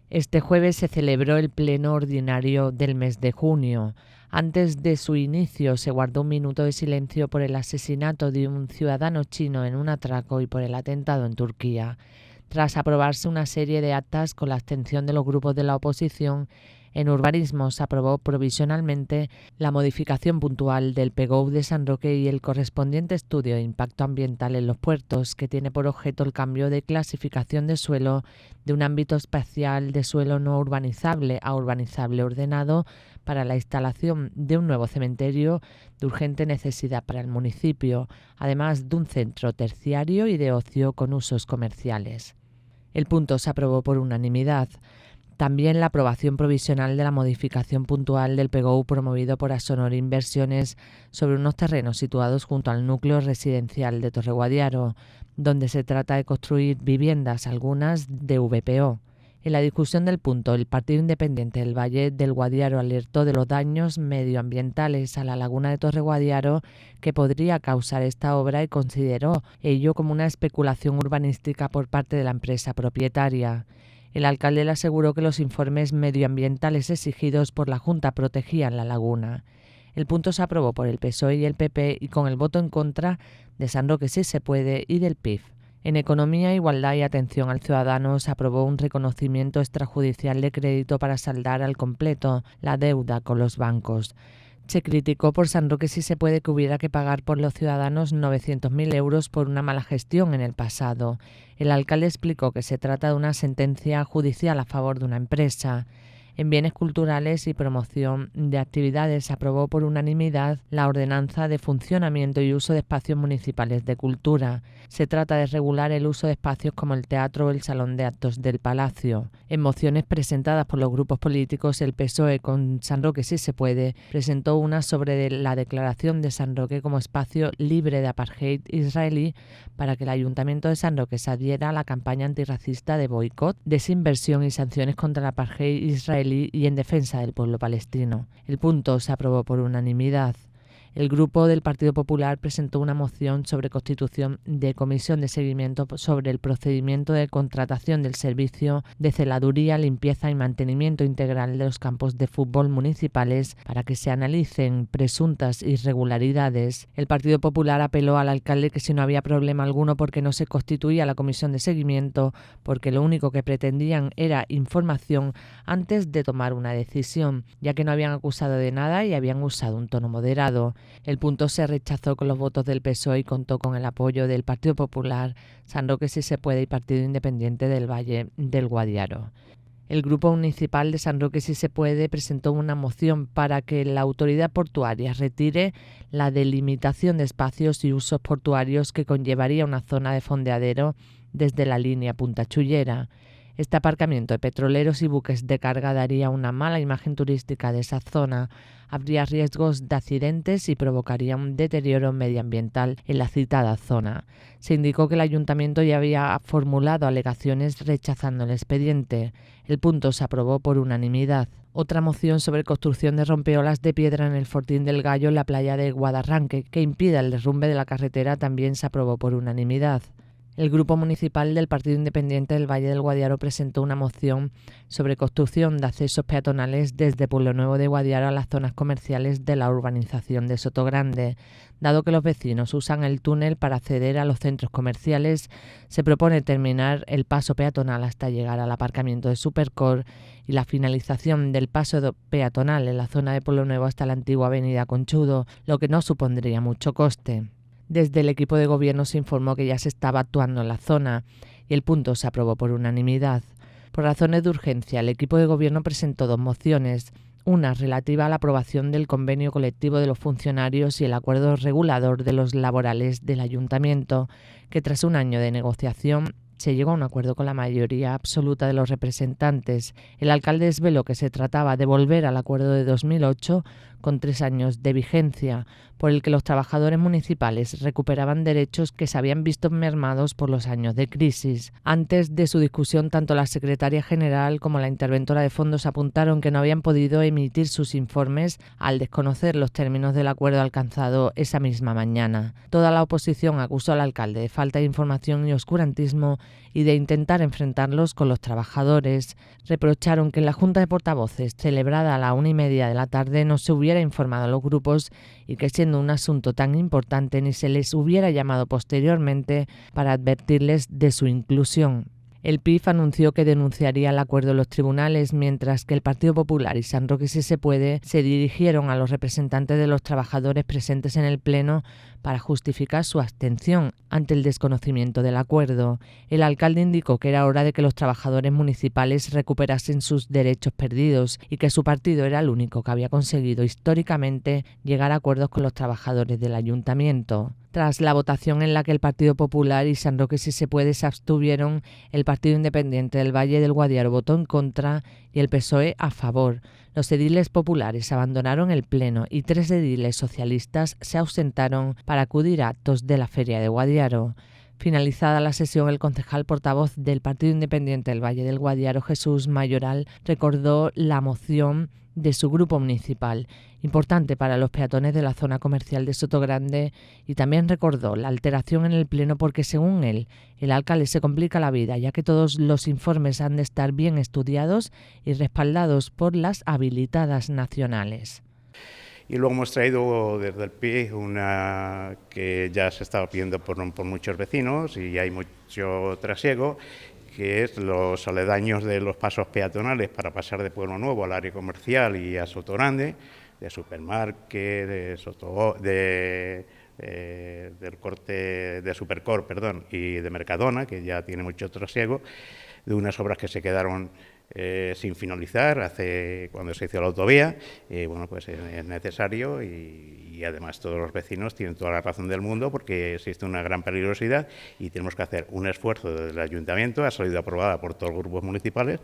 Este jueves se celebró el pleno ordinario del mes de junio. Antes de su inicio se guardó un minuto de silencio por el asesinato de un ciudadano chino en un atraco y por el atentado en Turquía. Tras aprobarse una serie de actas con la abstención de los grupos de la oposición, en urbanismo se aprobó provisionalmente la modificación puntual del PGOV de San Roque y el correspondiente estudio de impacto ambiental en los puertos, que tiene por objeto el cambio de clasificación de suelo de un ámbito espacial de suelo no urbanizable a urbanizable ordenado para la instalación de un nuevo cementerio de urgente necesidad para el municipio, además de un centro terciario y de ocio con usos comerciales. El punto se aprobó por unanimidad. También la aprobación provisional de la modificación puntual del PGOV promovido por Asonor Inversiones sobre unos terrenos situados junto al núcleo residencial de Torreguadiaro, donde se trata de construir viviendas, algunas de VPO. En la discusión del punto, el Partido Independiente del Valle del Guadiaro alertó de los daños medioambientales a la laguna de Torreguadiaro que podría causar esta obra y consideró ello como una especulación urbanística por parte de la empresa propietaria. El alcalde le aseguró que los informes medioambientales exigidos por la Junta protegían la laguna. El punto se aprobó por el PSOE y el PP y con el voto en contra de San Roque Sí se Puede y del PIF. En Economía, Igualdad y Atención al Ciudadano se aprobó un reconocimiento extrajudicial de crédito para saldar al completo la deuda con los bancos. Se criticó por San Roque Sí se Puede que hubiera que pagar por los ciudadanos 900.000 euros por una mala gestión en el pasado. El alcalde explicó que se trata de una sentencia judicial a favor de una empresa. En bienes culturales y promoción de actividades se aprobó por unanimidad la ordenanza de funcionamiento y uso de espacios municipales de cultura. Se trata de regular el uso de espacios como el teatro o el salón de actos del Palacio. En mociones presentadas por los grupos políticos, el PSOE con San Roque Sí se Puede presentó una sobre la declaración de San Roque como espacio libre de apartheid israelí para que el Ayuntamiento de San Roque se adhiera a la campaña antirracista de boicot, desinversión y sanciones contra el apartheid israelí y en defensa del pueblo palestino. El punto se aprobó por unanimidad. El grupo del Partido Popular presentó una moción sobre constitución de comisión de seguimiento sobre el procedimiento de contratación del servicio de celaduría, limpieza y mantenimiento integral de los campos de fútbol municipales para que se analicen presuntas irregularidades. El Partido Popular apeló al alcalde que si no había problema alguno porque no se constituía la comisión de seguimiento, porque lo único que pretendían era información antes de tomar una decisión, ya que no habían acusado de nada y habían usado un tono moderado. El punto se rechazó con los votos del PSOE y contó con el apoyo del Partido Popular, San Roque Sí se Puede y Partido Independiente del Valle del Guadiaro. El Grupo Municipal de San Roque Sí se Puede presentó una moción para que la autoridad portuaria retire la delimitación de espacios y usos portuarios que conllevaría una zona de fondeadero desde la línea Punta Chullera. Este aparcamiento de petroleros y buques de carga daría una mala imagen turística de esa zona, habría riesgos de accidentes y provocaría un deterioro medioambiental en la citada zona. Se indicó que el ayuntamiento ya había formulado alegaciones rechazando el expediente. El punto se aprobó por unanimidad. Otra moción sobre construcción de rompeolas de piedra en el Fortín del Gallo en la playa de Guadarranque, que impida el derrumbe de la carretera, también se aprobó por unanimidad. El Grupo Municipal del Partido Independiente del Valle del Guadiaro presentó una moción sobre construcción de accesos peatonales desde Pueblo Nuevo de Guadiaro a las zonas comerciales de la urbanización de Sotogrande. Dado que los vecinos usan el túnel para acceder a los centros comerciales, se propone terminar el paso peatonal hasta llegar al aparcamiento de Supercor y la finalización del paso peatonal en la zona de Pueblo Nuevo hasta la antigua avenida Conchudo, lo que no supondría mucho coste. Desde el equipo de gobierno se informó que ya se estaba actuando en la zona y el punto se aprobó por unanimidad. Por razones de urgencia, el equipo de gobierno presentó dos mociones, una relativa a la aprobación del convenio colectivo de los funcionarios y el acuerdo regulador de los laborales del ayuntamiento, que tras un año de negociación se llegó a un acuerdo con la mayoría absoluta de los representantes. El alcalde desveló que se trataba de volver al acuerdo de 2008 con 3 años de vigencia, por el que los trabajadores municipales recuperaban derechos que se habían visto mermados por los años de crisis. Antes de su discusión, tanto la secretaria general como la interventora de fondos apuntaron que no habían podido emitir sus informes al desconocer los términos del acuerdo alcanzado esa misma mañana. Toda la oposición acusó al alcalde de falta de información y oscurantismo y de intentar enfrentarlos con los trabajadores. Reprocharon que en la Junta de Portavoces, celebrada a la 1:30 de la tarde, no se hubiera informado a los grupos y que, siendo un asunto tan importante, ni se les hubiera llamado posteriormente para advertirles de su inclusión. El PIF anunció que denunciaría el acuerdo en los tribunales, mientras que el Partido Popular y San Roque Si Se Puede se dirigieron a los representantes de los trabajadores presentes en el Pleno para justificar su abstención ante el desconocimiento del acuerdo. El alcalde indicó que era hora de que los trabajadores municipales recuperasen sus derechos perdidos y que su partido era el único que había conseguido históricamente llegar a acuerdos con los trabajadores del ayuntamiento. Tras la votación en la que el Partido Popular y San Roque Si Se Puede se abstuvieron, el Partido Independiente del Valle del Guadiaro votó en contra y el PSOE a favor. Los ediles populares abandonaron el Pleno y 3 ediles socialistas se ausentaron para acudir a actos de la Feria de Guadiaro. Finalizada la sesión, el concejal portavoz del Partido Independiente del Valle del Guadiaro, Jesús Mayoral, recordó la moción de su grupo municipal, importante para los peatones de la zona comercial de Sotogrande, y también recordó la alteración en el Pleno porque, según él, el alcalde se complica la vida, ya que todos los informes han de estar bien estudiados y respaldados por las habilitadas nacionales. Y luego hemos traído desde el PIB una que ya se estaba pidiendo por muchos vecinos y hay mucho trasiego, que es los aledaños de los pasos peatonales para pasar de Pueblo Nuevo al área comercial y a Sotogrande, de Supermarket, del corte de Supercor, y de Mercadona, que ya tiene mucho trasiego, de unas obras que se quedaron sin finalizar cuando se hizo la autovía. Bueno, pues es necesario y además todos los vecinos tienen toda la razón del mundo porque existe una gran peligrosidad y tenemos que hacer un esfuerzo desde el ayuntamiento, ha salido aprobada por todos los grupos municipales,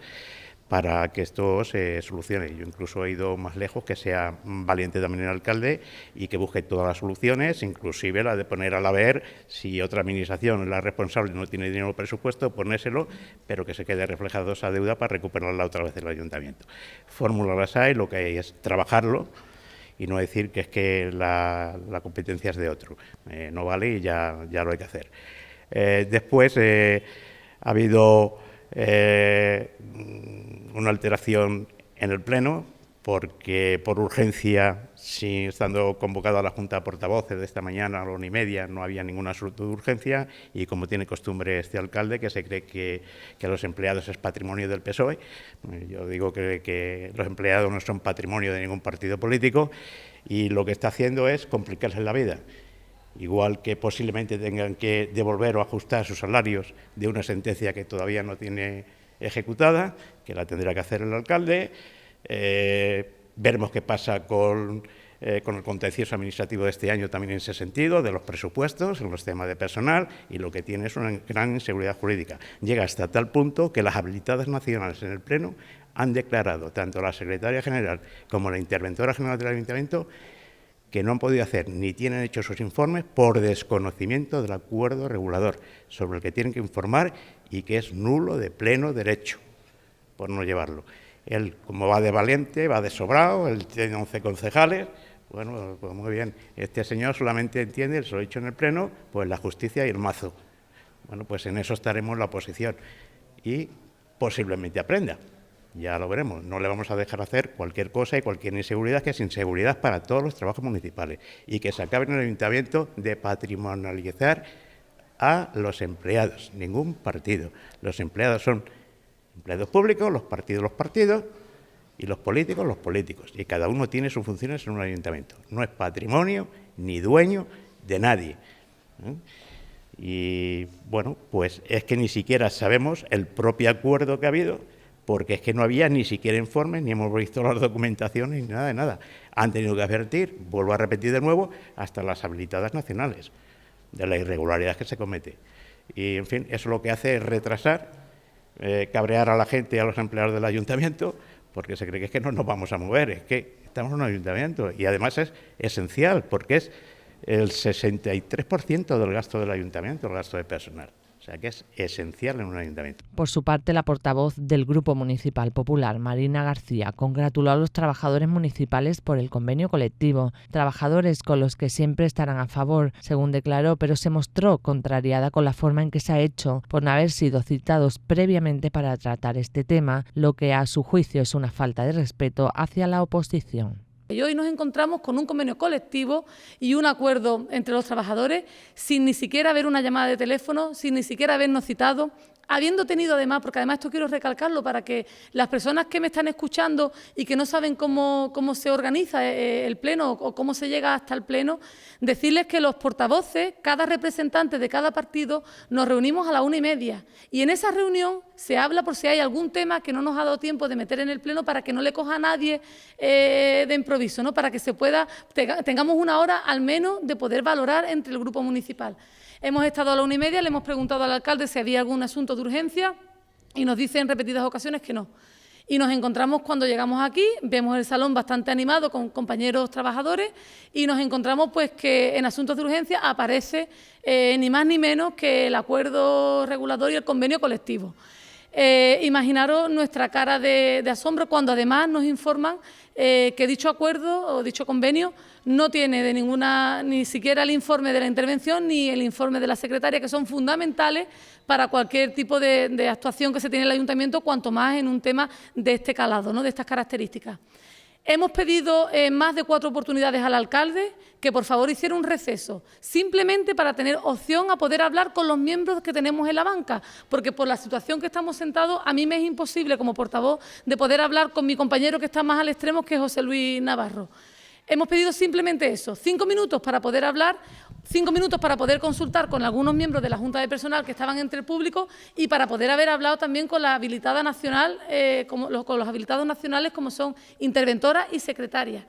para que esto se solucione. Yo incluso he ido más lejos, que sea valiente también el alcalde y que busque todas las soluciones, inclusive la de poner a la ver si otra administración es la responsable, no tiene dinero en el presupuesto, ponérselo, pero que se quede reflejada esa deuda para recuperarla otra vez el ayuntamiento. Fórmulas las hay, lo que hay es trabajarlo y no decir que es que la competencia es de otro. No vale y ya lo hay que hacer. Después ha habido una alteración en el Pleno, porque por urgencia, estando convocada la Junta de Portavoces de esta mañana a la 1:30, no había ningún asunto de urgencia y, como tiene costumbre este alcalde, que se cree que los empleados es patrimonio del PSOE, yo digo que los empleados no son patrimonio de ningún partido político y lo que está haciendo es complicarse la vida. Igual que posiblemente tengan que devolver o ajustar sus salarios de una sentencia que todavía no tiene ejecutada, que la tendrá que hacer el alcalde. Veremos qué pasa con el contencioso administrativo de este año también en ese sentido, de los presupuestos, en los temas de personal, y lo que tiene es una gran inseguridad jurídica. Llega hasta tal punto que las habilitadas nacionales en el Pleno han declarado, tanto la secretaria general como la interventora general del Ayuntamiento, que no han podido hacer ni tienen hecho sus informes por desconocimiento del acuerdo regulador sobre el que tienen que informar y que es nulo de pleno derecho por no llevarlo. Él, como va de valiente, va de sobrado, él tiene 11 concejales, bueno, pues muy bien, este señor solamente entiende, se lo he dicho en el Pleno, pues la justicia y el mazo. Bueno, pues en eso estaremos la oposición y posiblemente aprenda. Ya lo veremos, no le vamos a dejar hacer cualquier cosa y cualquier inseguridad, que es inseguridad para todos los trabajos municipales y que se acabe en el ayuntamiento de patrimonializar a los empleados, ningún partido. Los empleados son empleados públicos, los partidos y los políticos y cada uno tiene sus funciones en un ayuntamiento. No es patrimonio ni dueño de nadie. Y bueno, pues es que ni siquiera sabemos el propio acuerdo que ha habido, porque es que no había ni siquiera informes, ni hemos visto las documentaciones, ni nada de nada. Han tenido que advertir, vuelvo a repetir de nuevo, hasta las habilitadas nacionales, de la irregularidad que se comete. Y, en fin, eso lo que hace es retrasar, cabrear a la gente y a los empleados del ayuntamiento, porque se cree que es que no nos vamos a mover, es que estamos en un ayuntamiento. Y además es esencial, porque es el 63% del gasto del ayuntamiento, el gasto de personal. sea que es esencial en un ayuntamiento. Por su parte, la portavoz del Grupo Municipal Popular, Marina García, congratuló a los trabajadores municipales por el convenio colectivo, trabajadores con los que siempre estarán a favor, según declaró, pero se mostró contrariada con la forma en que se ha hecho, por no haber sido citados previamente para tratar este tema, lo que a su juicio es una falta de respeto hacia la oposición. Y hoy nos encontramos con un convenio colectivo y un acuerdo entre los trabajadores sin ni siquiera haber una llamada de teléfono, sin ni siquiera habernos citado, habiendo tenido además, porque además esto quiero recalcarlo para que las personas que me están escuchando y que no saben cómo se organiza el pleno o cómo se llega hasta el pleno, decirles que los portavoces, cada representante de cada partido, nos reunimos a la 1:30 y en esa reunión se habla por si hay algún tema que no nos ha dado tiempo de meter en el pleno para que no le coja a nadie de improviso, ¿no? Para que tengamos una hora al menos de poder valorar entre el grupo municipal. Hemos estado a la 1:30, le hemos preguntado al alcalde si había algún asunto de urgencia y nos dice en repetidas ocasiones que no. Y nos encontramos cuando llegamos aquí, vemos el salón bastante animado con compañeros trabajadores y nos encontramos pues que en asuntos de urgencia aparece ni más ni menos que el acuerdo regulador y el convenio colectivo. Imaginaros nuestra cara de asombro cuando además nos informan que dicho acuerdo o dicho convenio no tiene ni siquiera el informe de la intervención ni el informe de la secretaria, que son fundamentales para cualquier tipo de actuación que se tiene en el ayuntamiento, cuanto más en un tema de este calado, ¿no? De estas características. Hemos pedido en más de 4 oportunidades al alcalde que por favor hiciera un receso, simplemente para tener opción a poder hablar con los miembros que tenemos en la banca, porque por la situación que estamos sentados, a mí me es imposible como portavoz de poder hablar con mi compañero que está más al extremo, que es José Luis Navarro. Hemos pedido simplemente eso, 5 minutos para poder hablar, 5 minutos para poder consultar con algunos miembros de la Junta de Personal que estaban entre el público y para poder haber hablado también con la habilitada nacional, con los habilitados nacionales como son interventoras y secretarias.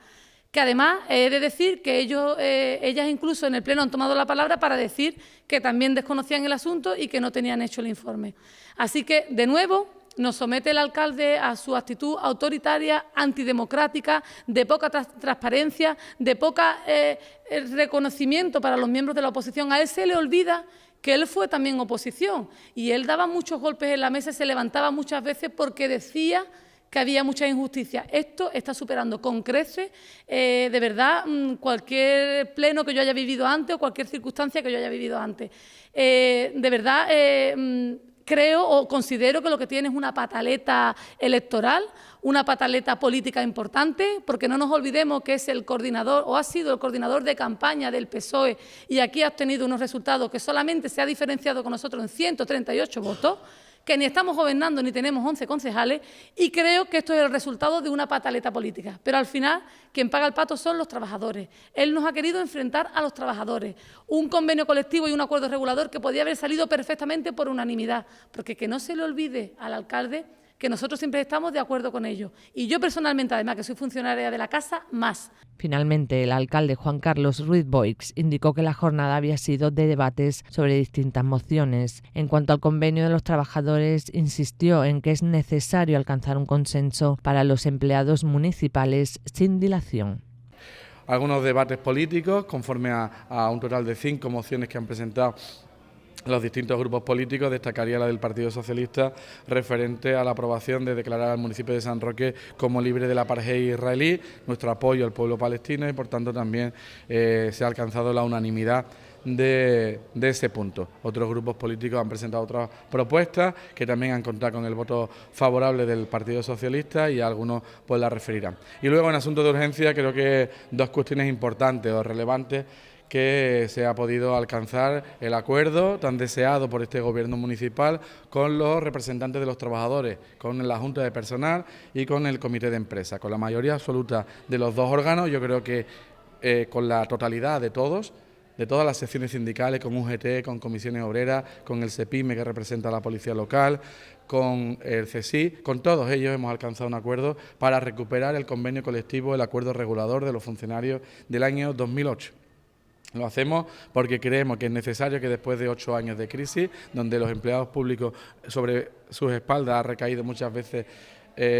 Que además he de decir que ellas incluso en el pleno han tomado la palabra para decir que también desconocían el asunto y que no tenían hecho el informe. Así que, de nuevo, nos somete el alcalde a su actitud autoritaria, antidemocrática, de poca transparencia, de poca reconocimiento para los miembros de la oposición. A él se le olvida que él fue también oposición y él daba muchos golpes en la mesa y se levantaba muchas veces porque decía que había mucha injusticia. Esto está superando con creces, de verdad, cualquier pleno que yo haya vivido antes o cualquier circunstancia que yo haya vivido antes. De verdad, creo o considero que lo que tiene es una pataleta electoral, una pataleta política importante, porque no nos olvidemos que es el coordinador o ha sido el coordinador de campaña del PSOE y aquí ha obtenido unos resultados que solamente se ha diferenciado con nosotros en 138 votos, que ni estamos gobernando ni tenemos 11 concejales y creo que esto es el resultado de una pataleta política. Pero al final quien paga el pato son los trabajadores. Él nos ha querido enfrentar a los trabajadores. Un convenio colectivo y un acuerdo regulador que podía haber salido perfectamente por unanimidad, porque que no se le olvide al alcalde que nosotros siempre estamos de acuerdo con ello. Y yo personalmente, además que soy funcionaria de la casa, más. Finalmente, el alcalde Juan Carlos Ruiz Boix indicó que la jornada había sido de debates sobre distintas mociones. En cuanto al convenio de los trabajadores, insistió en que es necesario alcanzar un consenso para los empleados municipales sin dilación. Algunos debates políticos, conforme a un total de 5 mociones que han presentado los distintos grupos políticos, destacaría la del Partido Socialista referente a la aprobación de declarar al municipio de San Roque como libre del apartheid israelí, nuestro apoyo al pueblo palestino y por tanto también se ha alcanzado la unanimidad de ese punto. Otros grupos políticos han presentado otras propuestas que también han contado con el voto favorable del Partido Socialista y algunos pues la referirán. Y luego en asuntos de urgencia creo que 2 cuestiones importantes o relevantes que se ha podido alcanzar el acuerdo tan deseado por este Gobierno municipal con los representantes de los trabajadores, con la Junta de Personal y con el Comité de Empresa. Con la mayoría absoluta de los 2 órganos, yo creo que con la totalidad de todas las secciones sindicales, con UGT, con comisiones obreras, con el CEPIME que representa a la policía local, con el CSI, con todos ellos hemos alcanzado un acuerdo para recuperar el convenio colectivo, el acuerdo regulador de los funcionarios del año 2008. Lo hacemos porque creemos que es necesario que después de 8 años de crisis, donde los empleados públicos sobre sus espaldas ha recaído muchas veces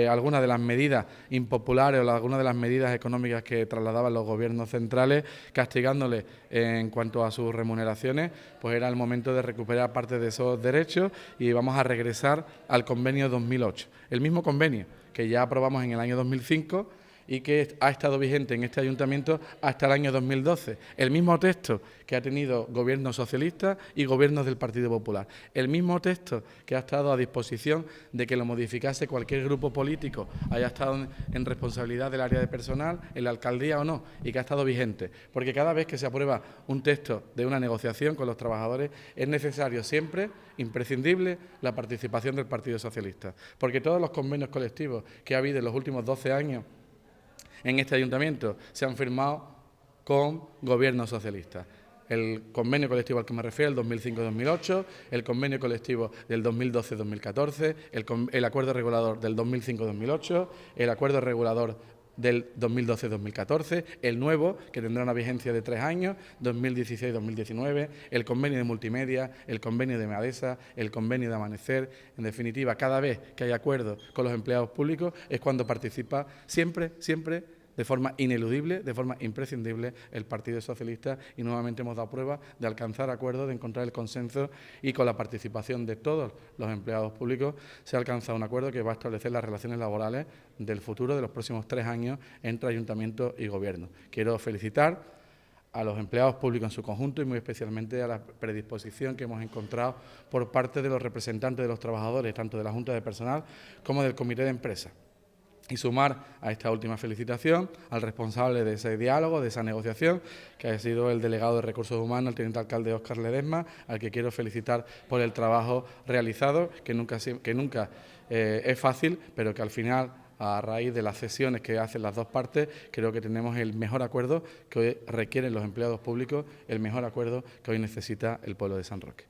algunas de las medidas impopulares o algunas de las medidas económicas que trasladaban los gobiernos centrales, castigándoles en cuanto a sus remuneraciones, pues era el momento de recuperar parte de esos derechos y vamos a regresar al convenio 2008. El mismo convenio que ya aprobamos en el año 2005 y que ha estado vigente en este ayuntamiento hasta el año 2012. El mismo texto que ha tenido gobiernos socialistas y gobiernos del Partido Popular. El mismo texto que ha estado a disposición de que lo modificase cualquier grupo político, haya estado en responsabilidad del área de personal, en la alcaldía o no, y que ha estado vigente. Porque cada vez que se aprueba un texto de una negociación con los trabajadores, es necesario siempre, imprescindible, la participación del Partido Socialista. Porque todos los convenios colectivos que ha habido en los últimos 12 años en este ayuntamiento se han firmado con gobiernos socialistas. El convenio colectivo al que me refiero, el 2005-2008, el convenio colectivo del 2012-2014, el acuerdo regulador del 2005-2008, el acuerdo regulador del 2012-2014, el nuevo, que tendrá una vigencia de 3 años, 2016-2019, el convenio de multimedia, el convenio de Meadesa, el convenio de Amanecer. En definitiva, cada vez que hay acuerdos con los empleados públicos es cuando participa siempre de forma ineludible, de forma imprescindible, el Partido Socialista, y nuevamente hemos dado prueba de alcanzar acuerdos, de encontrar el consenso, y con la participación de todos los empleados públicos se ha alcanzado un acuerdo que va a establecer las relaciones laborales del futuro de los próximos 3 años entre Ayuntamiento y Gobierno. Quiero felicitar a los empleados públicos en su conjunto y muy especialmente a la predisposición que hemos encontrado por parte de los representantes de los trabajadores, tanto de la Junta de Personal como del Comité de Empresa. Y sumar a esta última felicitación al responsable de ese diálogo, de esa negociación, que ha sido el delegado de Recursos Humanos, el teniente alcalde Óscar Ledesma, al que quiero felicitar por el trabajo realizado, que nunca es fácil, pero que al final, a raíz de las sesiones que hacen las dos partes, creo que tenemos el mejor acuerdo que hoy requieren los empleados públicos, el mejor acuerdo que hoy necesita el pueblo de San Roque.